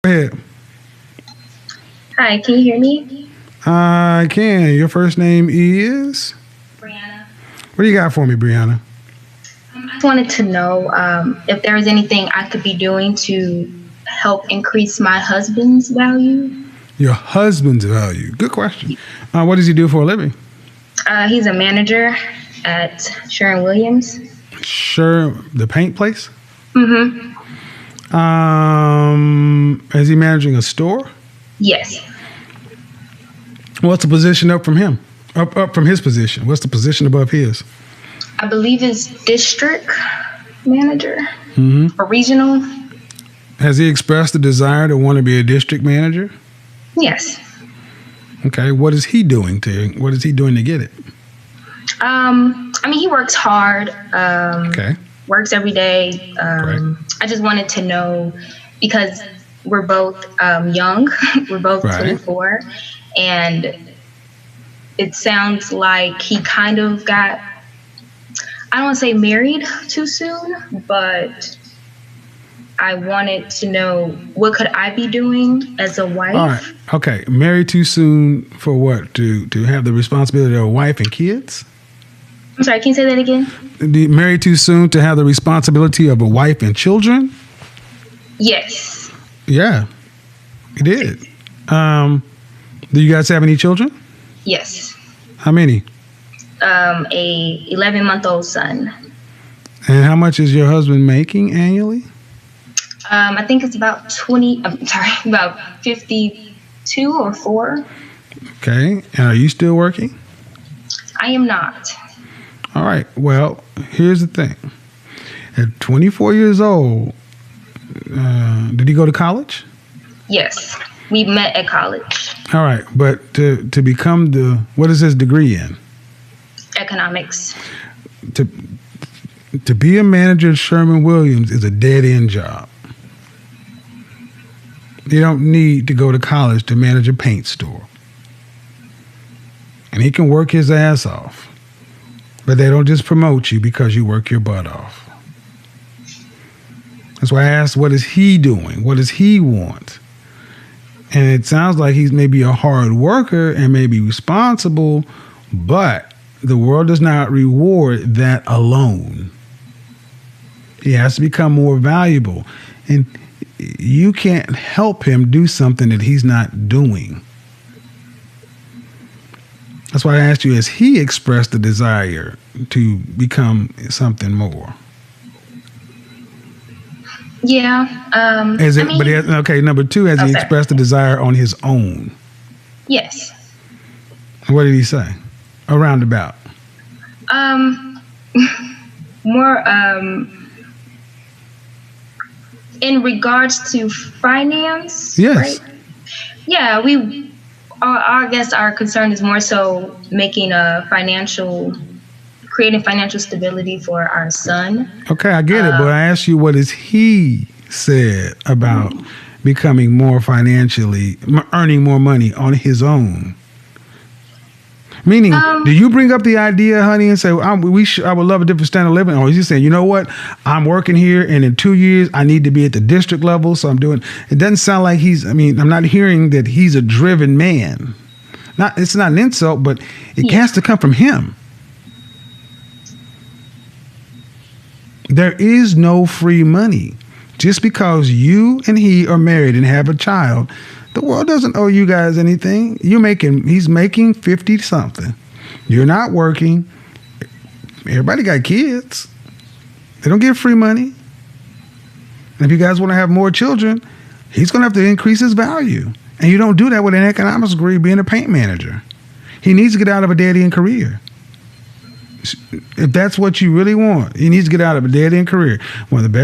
ahead. Hi, can you hear me? I can. Your first name is? Brianna. What do you got for me, Brianna? I just wanted to know if there was anything I could be doing to help increase my husband's value. Your husband's value. Good question. What does he do for a living? He's a manager at Sherwin-Williams. Sure, the paint place? Mm-hmm. Is he managing a store? Yes. What's the position up from him? Up from his position. What's the position above his? I believe it's district manager or regional. Has he expressed the desire to want to be a district manager? Yes. Okay. What is he doing to get it? He works hard. Okay. Works every day. I just wanted to know because we're both young. We're both 24, and it sounds like he kind of got, I don't want to say married too soon, but I wanted to know what could I be doing as a wife. All right. Okay. Married too soon for what? To have the responsibility of a wife and kids? I'm sorry, can you say that again? Married too soon to have the responsibility of a wife and children? Yes. Yeah, you did. Do you guys have any children? Yes. How many? A 11-month-old son. And how much is your husband making annually? I think it's about about 52 or 4. Okay. And are you still working? I am not. All right. Well, here's the thing. At 24 years old, did he go to college? Yes. We met at college. All right. But to become what is his degree in? Economics. To be a manager at Sherwin-Williams is a dead-end job. You don't need to go to college to manage a paint store. And he can work his ass off. But they don't just promote you because you work your butt off. That's why I asked, what is he doing? What does he want? And it sounds like he's maybe a hard worker and maybe responsible, but the world does not reward that alone. He has to become more valuable. And you can't help him do something that he's not doing. That's why I asked you, has he expressed the desire to become something more? Yeah. Okay, number 2, has he expressed the desire on his own? Yes. What did he say? A roundabout. More in regards to finance. Yes. Right? Yeah, I guess our concern is more so making creating financial stability for our son. Okay, I get it, but I asked you, what has he said about becoming more financially, earning more money on his own? Meaning, do you bring up the idea, honey, and say, I would love a different standard of living? Or is he saying, you know what, I'm working here, and in 2 years, I need to be at the district level, so I'm doing... It doesn't sound like I'm not hearing that he's a driven man. It's not an insult, but it has to come from him. There is no free money. Just because you and he are married and have a child, the world doesn't owe you guys anything. He's making 50 something. You're not working. Everybody got kids. They don't get free money. And if you guys want to have more children, he's going to have to increase his value. And you don't do that with an economics degree being a paint manager. He needs to get out of a dead-end career. If that's what you really want, he needs to get out of a dead-end career. One of the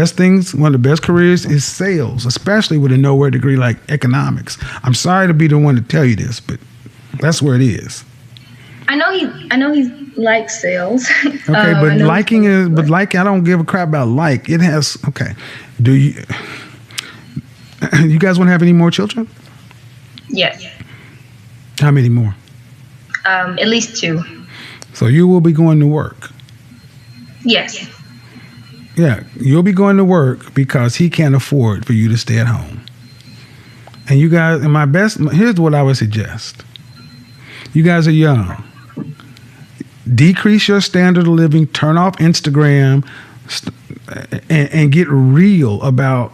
best careers is sales, especially with a nowhere degree like economics. I'm sorry to be the one to tell you this, but that's where it is. I know he likes sales. Okay, but I don't give a crap about like. It has, okay. Do you guys want to have any more children? Yes. How many more? At least 2. So you will be going to work? Yes. Yeah, you'll be going to work because he can't afford for you to stay at home. And you guys, here's what I would suggest. You guys are young. Decrease your standard of living, turn off Instagram, and get real about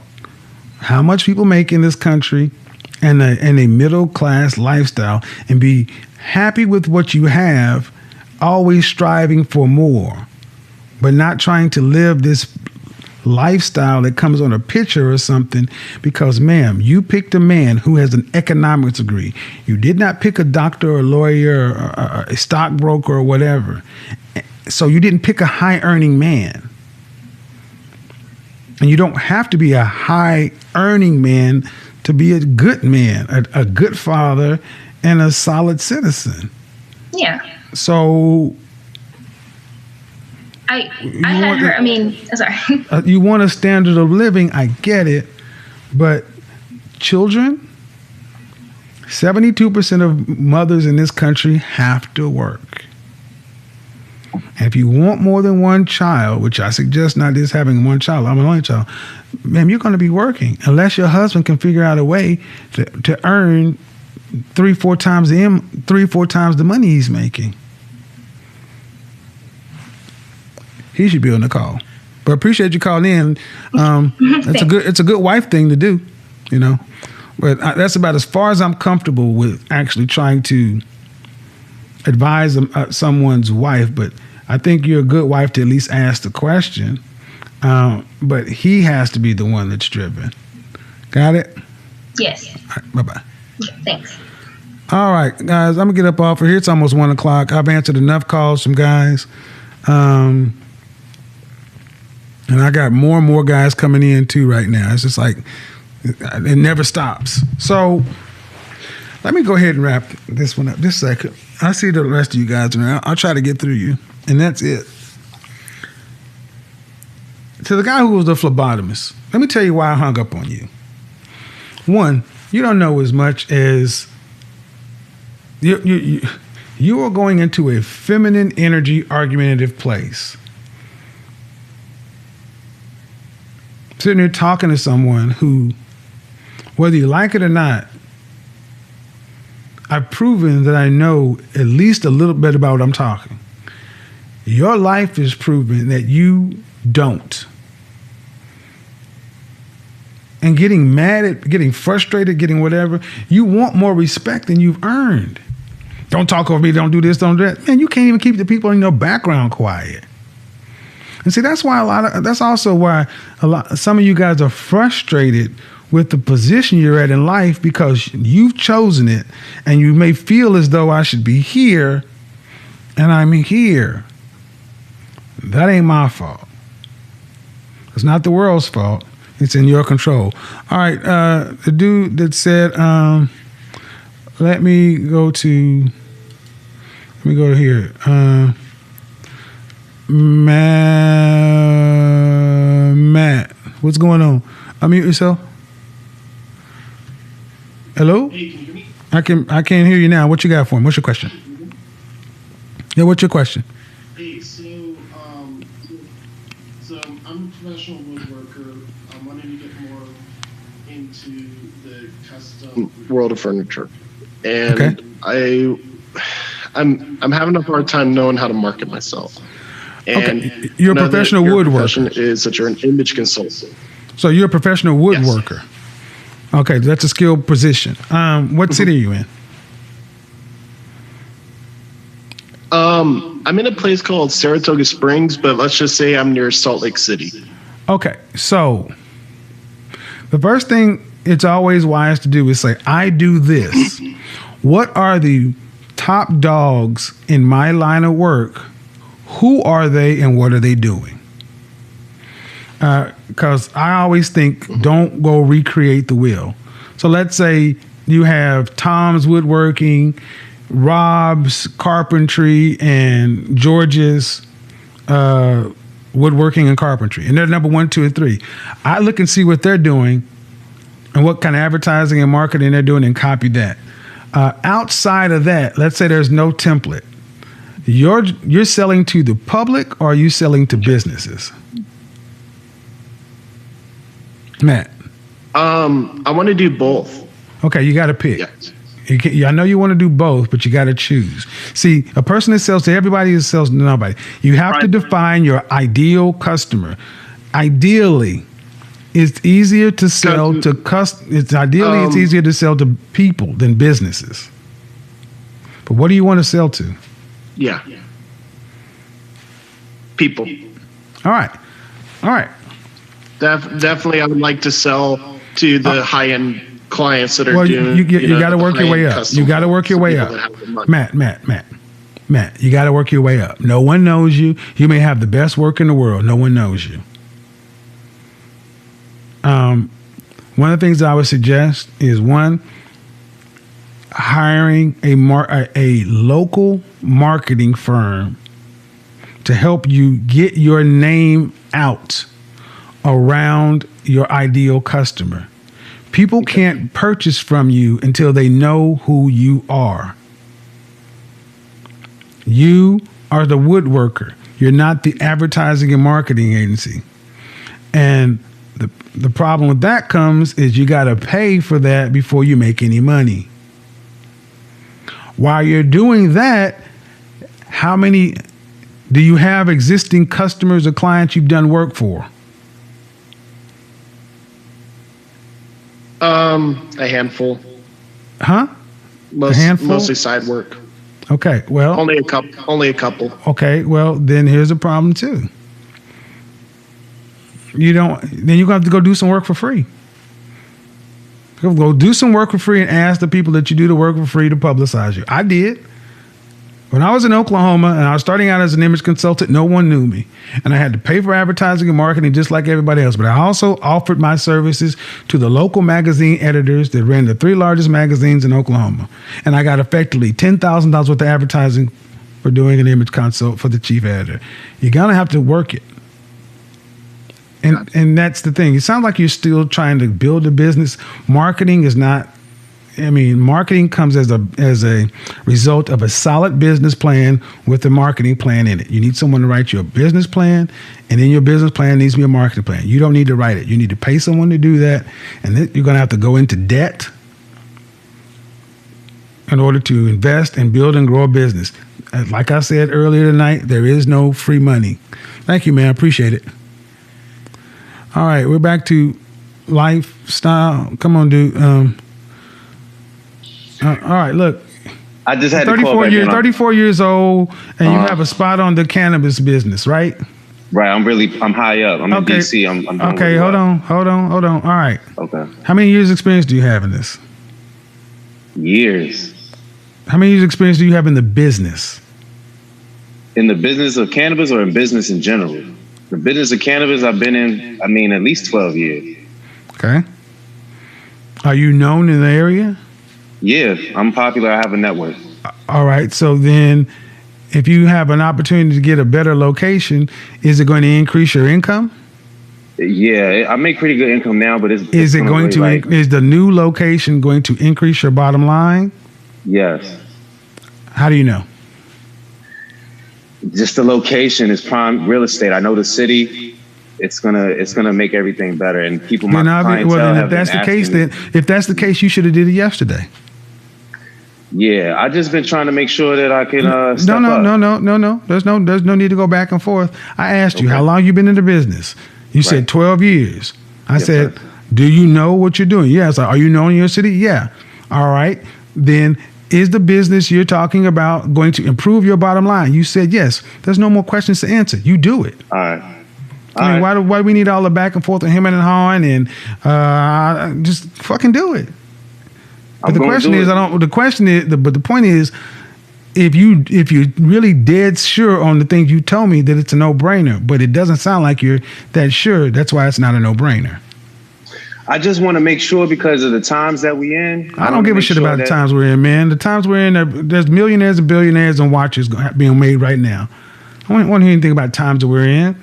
how much people make in this country and a middle class lifestyle, and be happy with what you have, always striving for more, but not trying to live this lifestyle that comes on a picture or something. Because, ma'am, you picked a man who has an economics degree. You did not pick a doctor or a lawyer or a stockbroker or whatever. So you didn't pick a high earning man. And you don't have to be a high earning man to be a good man, a good father, and a solid citizen. Yeah. So sorry. You want a standard of living, I get it, but children, 72% of mothers in this country have to work. And if you want more than one child, which I suggest not just having one child, I'm an only child, man, you're going to be working unless your husband can figure out a way to earn 3-4 times the money he's making. He should be on the call. But appreciate you calling in. It's a good wife thing to do, you know. But that's about as far as I'm comfortable with actually trying to advise someone's wife. But I think you're a good wife to at least ask the question. But he has to be the one that's driven. Got it? Yes. All right, bye-bye. Okay, thanks. All right, guys, I'm going to get up off of here. It's almost 1 o'clock. I've answered enough calls from guys. And I got more and more guys coming in too right now. It's just like it never stops. So let me go ahead and wrap this one up just a second. I see the rest of you guys, and I'll try to get through you. And that's it. To the guy who was the phlebotomist, let me tell you why I hung up on you. One, you don't know as much as you are going into a feminine energy argumentative place. Sitting here talking to someone who, whether you like it or not, I've proven that I know at least a little bit about what I'm talking. Your life is proving that you don't. And getting mad at, getting frustrated, getting whatever, you want more respect than you've earned. Don't talk over me, don't do this, don't do that. Man, you can't even keep the people in your background quiet. And see, that's why that's also why some of you guys are frustrated with the position you're at in life, because you've chosen it and you may feel as though I should be here and I'm here. That ain't my fault. It's not the world's fault. It's in your control. All right. The dude that said, let me go to here. Matt, what's going on? Unmute yourself. Hello? Hey, can you hear me? I can't hear you now. What you got for him? What's your question? Yeah, what's your question? Hey, so I'm a professional woodworker. I'm wanting to get more into the custom world of furniture, and okay. I'm having a hard time knowing how to market myself. And okay, you're a professional woodworker. Is that you're an image consultant. So you're a professional woodworker. Yes. Okay, that's a skilled position. What city are you in? I'm in a place called Saratoga Springs, but let's just say I'm near Salt Lake City. Okay, so the first thing it's always wise to do is say, I do this. What are the top dogs in my line of work? Who are they and what are they doing? Because I always think, don't go recreate the wheel. So let's say you have Tom's Woodworking, Rob's Carpentry, and George's Woodworking and Carpentry. And they're number 1, 2, and 3. I look and see what they're doing and what kind of advertising and marketing they're doing and copy that. Outside of that, let's say there's no template. You're selling to the public, or are you selling to businesses? Matt. I want to do both. Okay, you got to pick. Yes. I know you want to do both, but you got to choose. See, a person that sells to everybody is sells to nobody. You have to define your ideal customer. Ideally, it's easier to sell to it's easier to sell to people than businesses. But what do you want to sell to? Yeah. People. All right. Definitely, I would like to sell to the high-end clients that are doing. You got to work your way up. You got to work your way up. Matt, you got to work your way up. No one knows you. You may have the best work in the world. No one knows you. One of the things I would suggest is hiring a local marketing firm to help you get your name out around your ideal customer. People can't purchase from you until they know who you are. You are the woodworker. You're not the advertising and marketing agency. And the problem with that comes is you got to pay for that before you make any money. While you're doing that, how many do you have existing customers or clients you've done work for? A handful. Huh? A handful? Mostly side work. Okay, well. Only a couple. Okay, well, then here's a problem too. Then you're going to have to go do some work for free. Go do some work for free and ask the people that you do the work for free to publicize you. I did. When I was in Oklahoma and I was starting out as an image consultant, no one knew me. And I had to pay for advertising and marketing just like everybody else. But I also offered my services to the local magazine editors that ran the 3 largest magazines in Oklahoma. And I got effectively $10,000 worth of advertising for doing an image consult for the chief editor. You're going to have to work it. And that's the thing. It sounds like you're still trying to build a business. Marketing is not. Marketing comes as a result of a solid business plan with a marketing plan in it. You need someone to write you a business plan, and in your business plan needs to be a marketing plan. You don't need to write it. You need to pay someone to do that, and then you're going to have to go into debt in order to invest and build and grow a business. Like I said earlier tonight, there is no free money. Thank you, man. I appreciate it. All right, we're back to lifestyle. Come on, dude. All right, look. I just had 34 years old, and you have a spot on the cannabis business, right? Right. I'm high up. I'm in DC. I'm okay. Hold on. All right. Okay. How many years experience do you have in this? Years. How many years experience do you have in the business? In the business of cannabis or in business in general? The business of cannabis I've been in, at least 12 years. Okay. Are you known in the area? Yeah, I'm popular. I have a network. All right. So then if you have an opportunity to get a better location, is it going to increase your income? Yeah, I make pretty good income now, but is the new location going to increase your bottom line? Yes. How do you know? Just the location is prime real estate. I know the city. It's gonna make everything better, and people. If that's the case, you should have did it yesterday. Yeah, I just been trying to make sure that I can. No. There's no need to go back and forth. I asked you how long you been in the business. You said 12 years. I said, do you know what you're doing? Yes. Are you known in your city? Yeah. All right. Then is the business you're talking about going to improve your bottom line? You said yes. There's no more questions to answer. You do it. All right. Why do we need all the back and forth and hemming and hawing and just fucking do it? But the point is, if you're really dead sure on the things you told me, that it's a no-brainer. But it doesn't sound like you're that sure. That's why it's not a no-brainer. I just want to make sure because of the times that we in. I don't give a shit about the times we're in, man. The times we're in, there's millionaires and billionaires and watches being made right now. I don't want to hear anything about times that we're in.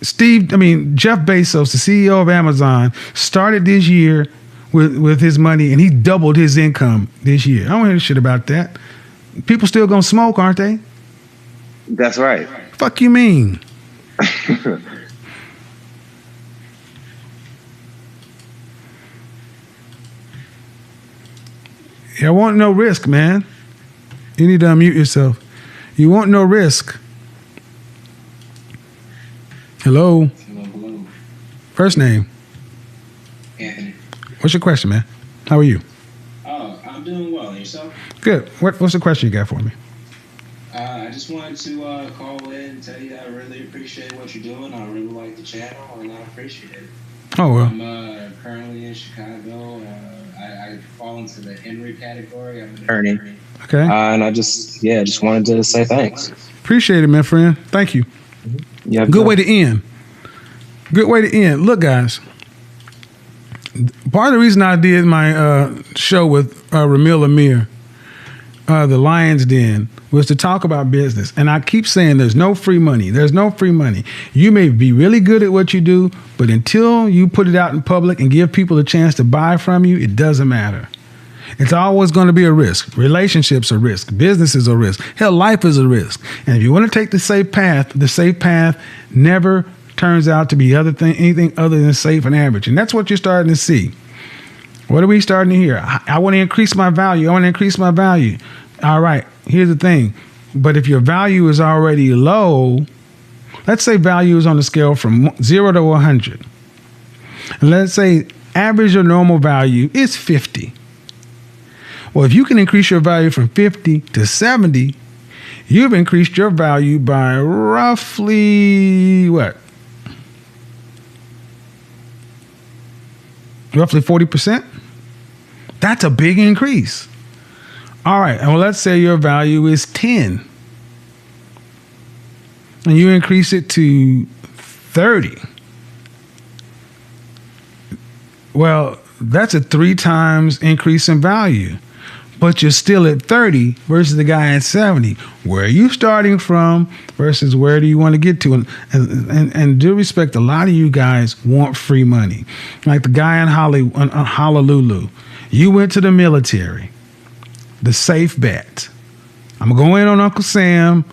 Jeff Bezos, the CEO of Amazon, started this year with his money, and he doubled his income this year. I don't hear shit about that. People still gonna smoke, aren't they? That's right. Fuck you mean? You want no risk, man. You need to unmute yourself. You want no risk. Hello. Hello. First name. Anthony. What's your question, man? How are you? Oh, I'm doing well. Yourself? Good. What's the question you got for me? I just wanted to call in and tell you that I really appreciate what you're doing. I really like the channel, and I appreciate it. Oh, well. I'm currently in Chicago. I fall into the Henry category. I'm an attorney. Okay. And I just wanted to say thanks. Appreciate it, my friend. Thank you. Yeah. Good way to end. Good way to end. Look, guys. Part of the reason I did my show with Ramil Amir, the Lion's Den, was to talk about business. And I keep saying there's no free money. There's no free money. You may be really good at what you do, but until you put it out in public and give people a chance to buy from you, it doesn't matter. It's always going to be a risk. Relationships are risk. Business is a risk. Hell, life is a risk. And if you want to take the safe path never turns out to be anything other than safe and average. And that's what you're starting to see. What are we starting to hear? I want to increase my value. All right, here's the thing. But if your value is already low, let's say value is on the scale from 0 to 100. And let's say average or normal value is 50. Well, if you can increase your value from 50 to 70, you've increased your value by roughly what? Roughly 40%? That's a big increase. All right, well, let's say your value is 10. And you increase it to 30. Well, that's a 3 times increase in value. But you're still at 30 versus the guy at 70. Where are you starting from versus where do you want to get to? And due respect, a lot of you guys want free money. Like the guy in Honolulu. You went to the military. The safe bet. I'm going to go in on Uncle Sam,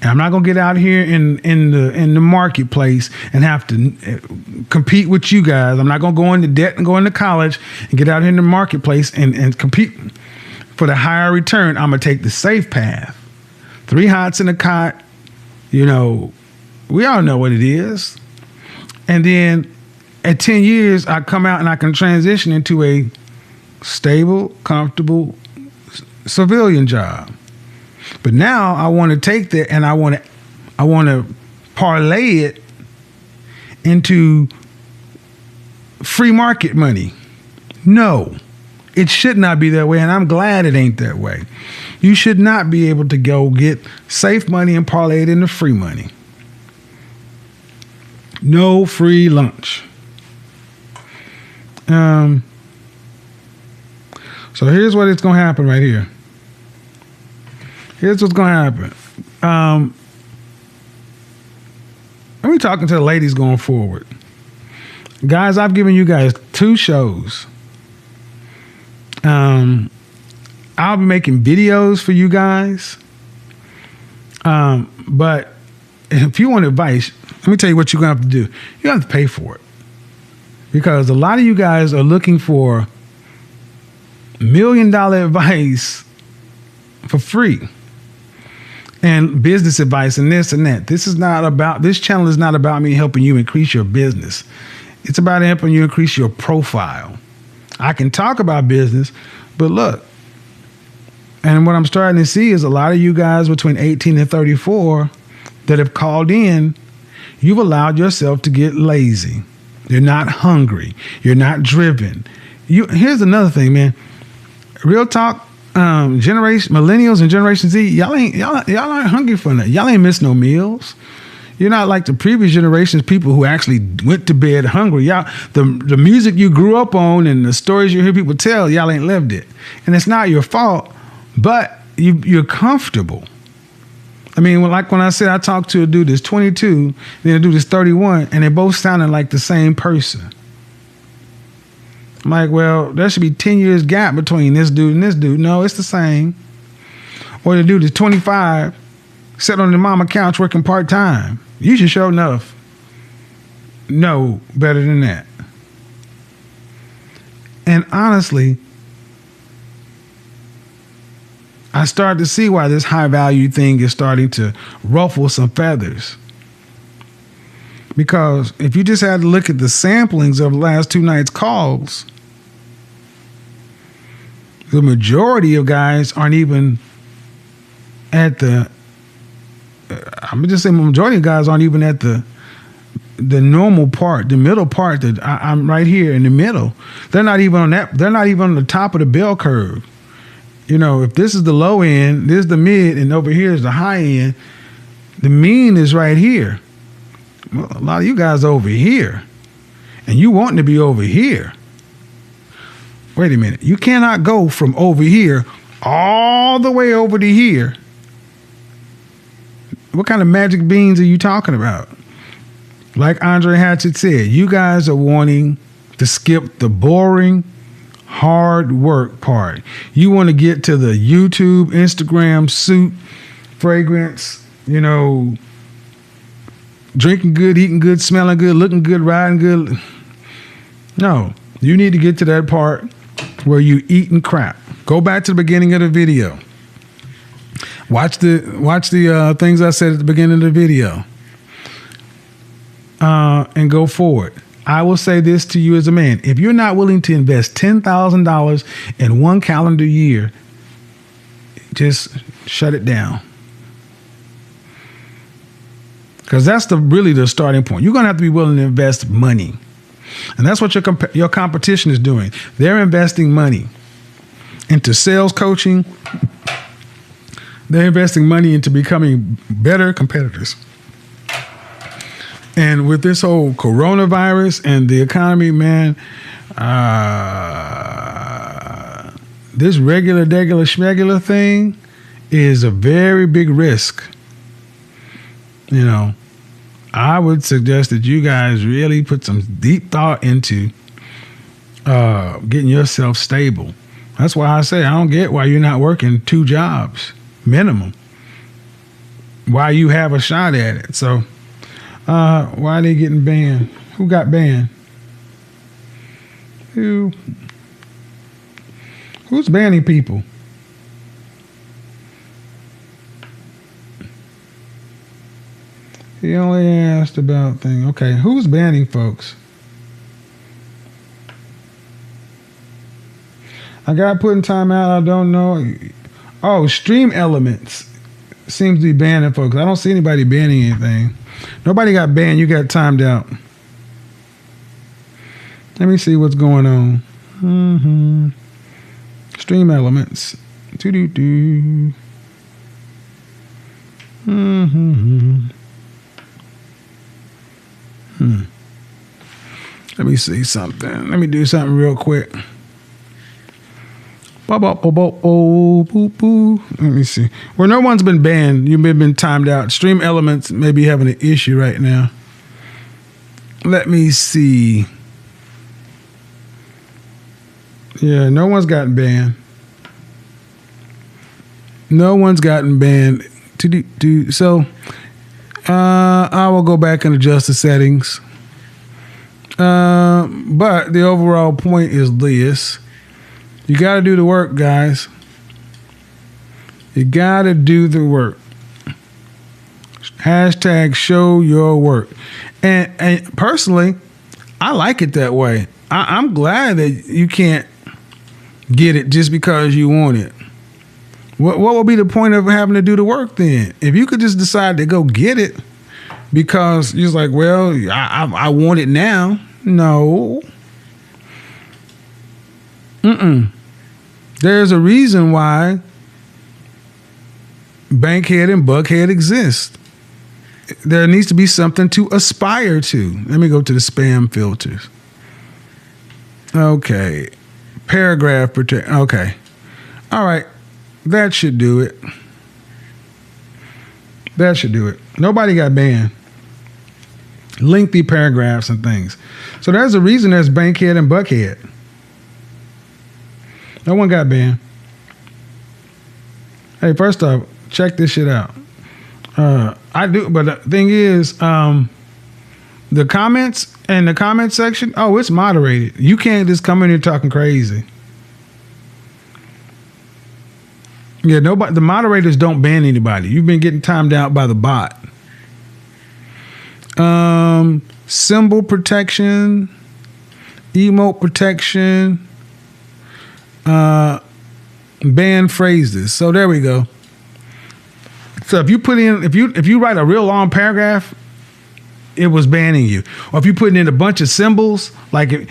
and I'm not going to get out here in the marketplace and have to compete with you guys. I'm not going to go into debt and go into college and get out here in the marketplace and compete for the higher return. I'm going to take the safe path. 3 hots in a cot. You know, we all know what it is. And then at 10 years, I come out and I can transition into a stable, comfortable civilian job. But now I want to take that and I want to parlay it into free market money. No, it should not be that way, and I'm glad it ain't that way. You should not be able to go get safe money and parlay it into free money. No free lunch. So here's what it's going to happen right here. Here's what's going to happen. Let me talking to the ladies going forward. Guys, I've given you guys 2 shows. I'll be making videos for you guys. But if you want advice, let me tell you what you're going to have to do. You have to pay for it. Because a lot of you guys are looking for $1 million advice for free. And business advice and this and that. This channel is not about me helping you increase your business. It's about helping you increase your profile. I can talk about business, but look, and what I'm starting to see is a lot of you guys between 18 and 34 that have called in, you've allowed yourself to get lazy. You're not hungry. You're not driven. Here's another thing, man. Real talk, millennials and Generation Z, y'all ain't hungry for nothing. Y'all ain't missed no meals. You're not like the previous generations, people who actually went to bed hungry. Y'all, the music you grew up on and the stories you hear people tell, y'all ain't lived it. And it's not your fault, but you're comfortable. I mean, like when I said I talked to a dude that's 22, and a dude that's 31, and they both sounded like the same person. I'm like, well, there should be 10 years gap between this dude and this dude. No, it's the same. Or the dude is 25, sitting on the mama couch working part-time. You should sure enough know better than that. And honestly, I start to see why this high value thing is starting to ruffle some feathers. Because if you just had to look at the samplings of the last 2 nights' calls, the majority of guys aren't even at the, I'm just saying the majority of guys aren't even at the normal part, the middle part that I'm right here in the middle. They're not even on that. They're not even on the top of the bell curve. You know, if this is the low end, this is the mid, and over here is the high end, the mean is right here. Well, a lot of you guys are over here, and you wanting to be over here. Wait a minute. You cannot go from over here all the way over to here. What kind of magic beans are you talking about? Like Andre Hatchett said, you guys are wanting to skip the boring, hard work part. You want to get to the YouTube, Instagram, suit, fragrance, you know, drinking good, eating good, smelling good, looking good, riding good. No, you need to get to that part where you eating crap. Go back to the beginning of the video. Watch the things I said at the beginning of the video. And go forward. I will say this to you as a man. If you're not willing to invest $10,000 in 1 calendar year, just shut it down. Because that's really the starting point. You're going to have to be willing to invest money. And that's what your competition is doing. They're investing money into sales coaching. They're investing money into becoming better competitors. And with this whole coronavirus and the economy, man, this regular schmegular thing is a very big risk. You know, I would suggest that you guys really put some deep thought into getting yourself stable. That's why I say I don't get why you're not working 2 jobs minimum. Why you have a shot at it. So why are they getting banned? Who got banned? Who's banning people? He only asked about things. Okay, who's banning folks? I got put in timeout. I don't know. Oh, Stream Elements seems to be banning folks. I don't see anybody banning anything. Nobody got banned. You got timed out. Let me see what's going on. Stream Elements. Doo-doo-doo. Let me see something. Let me do something real quick. Let me see. Where no one's been banned, you've been timed out. Stream Elements may be having an issue right now. Let me see. Yeah, no one's gotten banned. No one's gotten banned. So I will go back and adjust the settings. But the overall point is this. You got to do the work, guys. You got to do the work. Hashtag show your work. And personally, I like it that way. I'm glad that you can't get it just because you want it. What would be the point of having to do the work then? If you could just decide to go get it because you're like, well, I want it now. No. There's a reason why Bankhead and Buckhead exist. There needs to be something to aspire to. Let me go to the spam filters. Okay. Paragraph protect. Okay. All right. That should do it. That should do it. Nobody got banned. Lengthy paragraphs and things. So there's a reason there's Bankhead and Buckhead. No one got banned. Hey, first off, check this shit out. I do, but the thing is, the comments and the comment section, it's moderated. You can't just come in here talking crazy. Yeah, nobody. The moderators don't ban anybody. You've been getting timed out by the bot. Symbol protection, emote protection, ban phrases. So there we go. So if you write a real long paragraph, it was banning you. Or if you put in a bunch of symbols, the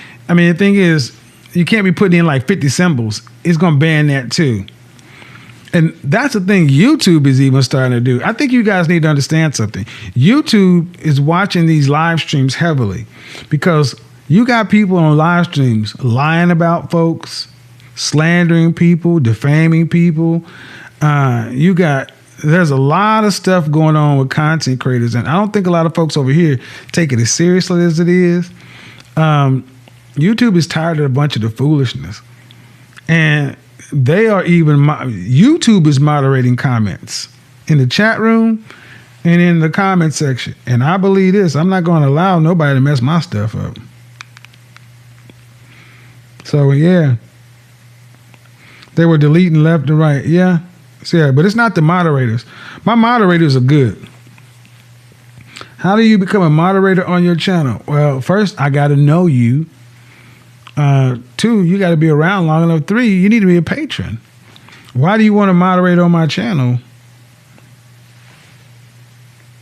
thing is, you can't be putting in like 50 symbols. It's gonna ban that too. And that's the thing YouTube is even starting to do. I think you guys need to understand something. YouTube is watching these live streams heavily because you got people on live streams lying about folks, slandering people, defaming people. There's a lot of stuff going on with content creators, and I don't think a lot of folks over here take it as seriously as it is. YouTube is tired of a bunch of the foolishness, and YouTube is moderating comments in the chat room and in the comment section. And I believe this, I'm not going to allow nobody to mess my stuff up. So yeah, they were deleting left and right. Yeah. So, yeah, but it's not the moderators. My moderators are good. How do you become a moderator on your channel? Well, first, I got to know you. 2, you got to be around long enough. 3, you need to be a patron. Why do you want to moderate on my channel?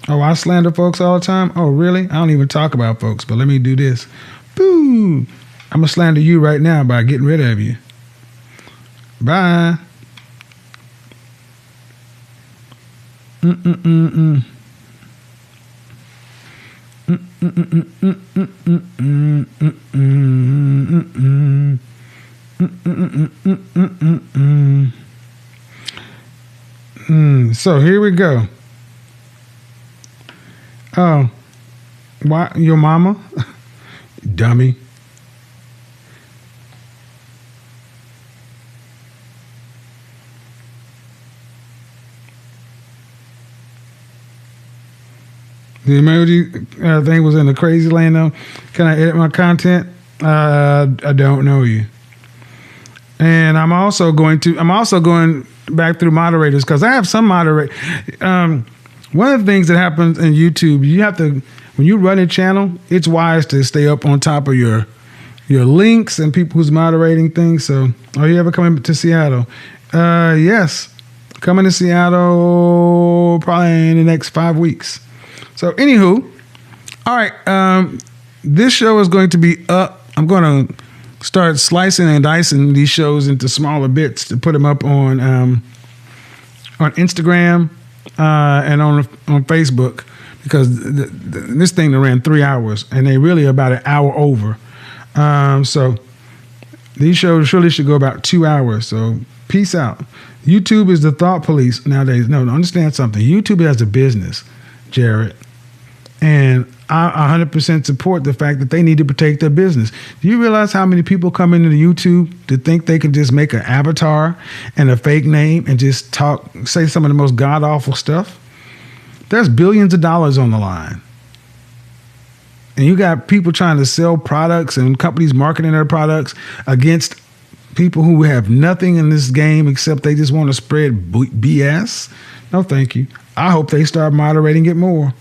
Oh, I slander folks all the time? Oh, really? I don't even talk about folks, but let me do this. Boo! I'm going to slander you right now by getting rid of you. Bye. So here we go. Oh, why your mama? Dummy. The emoji thing was in the crazy land though. Can I edit my content? I don't know you. And I'm also going back through moderators because I have some moderators. One of the things that happens in YouTube, you have to, when you run a channel, it's wise to stay up on top of your links and people who's moderating things. So, are you ever coming to Seattle? Yes, coming to Seattle probably in the next 5 weeks. So, anywho, all right, this show is going to be up. I'm going to start slicing and dicing these shows into smaller bits to put them up on Instagram and on Facebook because this thing ran 3 hours and they really about an hour over. So these shows surely should go about 2 hours. So peace out. YouTube is the thought police nowadays. No, understand something. YouTube has a business, Jared. And I 100% support the fact that they need to protect their business. Do you realize how many people come into YouTube to think they can just make an avatar and a fake name and just say some of the most god-awful stuff? There's billions of dollars on the line. And you got people trying to sell products and companies marketing their products against people who have nothing in this game except they just want to spread BS. No, thank you. I hope they start moderating it more.